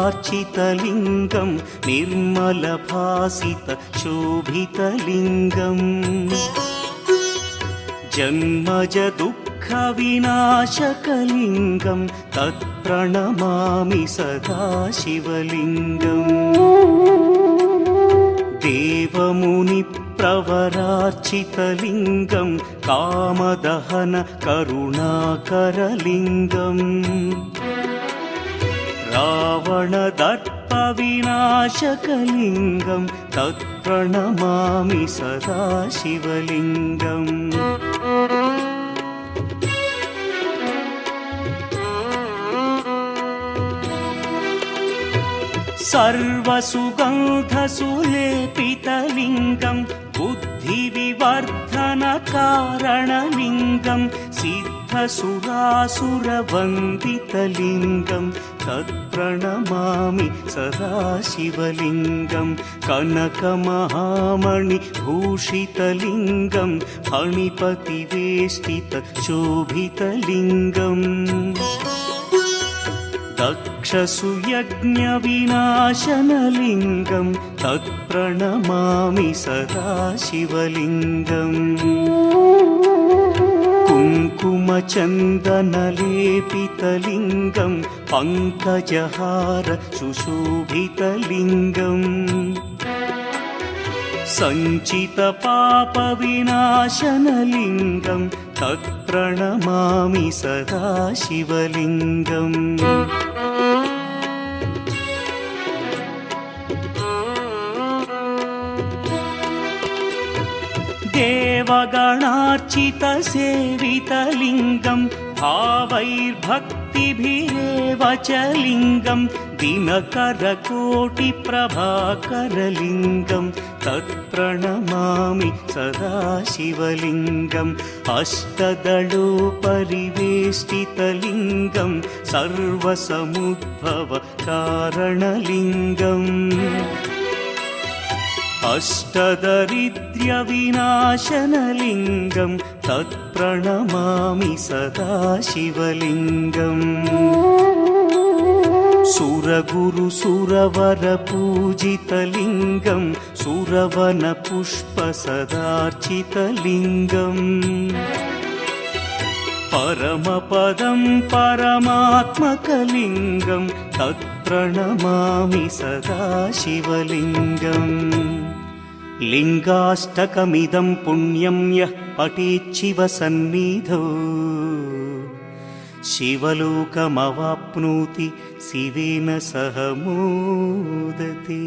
प्रभरार्चितलिङ्गं निर्मलभासितशोभितलिङ्गम् जन्मज दुःखविनाशकलिङ्गं तत्प्रणमामि सदा शिवलिङ्गम् देवमुनिप्रवरार्चितलिङ्गं कामदहन करुणाकरलिङ्गम् रावणदर्पविनाशकलिङ्गं तत्प्रणमामि सदा शिवलिङ्गम् सर्वसुगन्धसुलेपितलिङ्गं बुद्धिविवर्धनकारणलिङ्गं सिद्धसुरासुरवन्दितलिङ्गं तत्प्रणमामि सदा शिवलिङ्गं कनकमहामणिभूषितलिङ्गं फणिपतिवेष्टितशोभितलिङ्गम् दक्षसुयज्ञविनाशनलिङ्गं तत्प्रणमामि सदा शिवलिङ्गम् कुङ्कुमचन्दनलेपितलिङ्गं पङ्कजहार सुशोभितलिङ्गम् सञ्चितपापविनाशनलिङ्गं तत्प्रणमामि सदा शिवलिङ्गम् देवगणार्चितसेवितलिङ्गं भावैर्भक्तिभिरेव च लिङ्गं दिनकरकोटिप्रभाकरलिङ्गं तत्प्रणमामि सदा शिवलिङ्गम् अष्टदलोपरिवेष्टितलिङ्गं सर्वसमुद्भवकारणलिङ्गम् अष्टदरिद्र्यविनाशनलिङ्गं तत्प्रणमामि सदा शिवलिङ्गम् सुरगुरुसुरवरपूजितलिङ्गं सुरवनपुष्पसदार्चितलिङ्गम् परमपदं परमात्मकलिङ्गं तत्प्रणमामि सदा शिवलिङ्गम् लिङ्गाष्टकमिदं पुण्यं यः पठेच्छिवसन्निधौ शिवलोकमवाप्नोति शिवेन सह मोदते।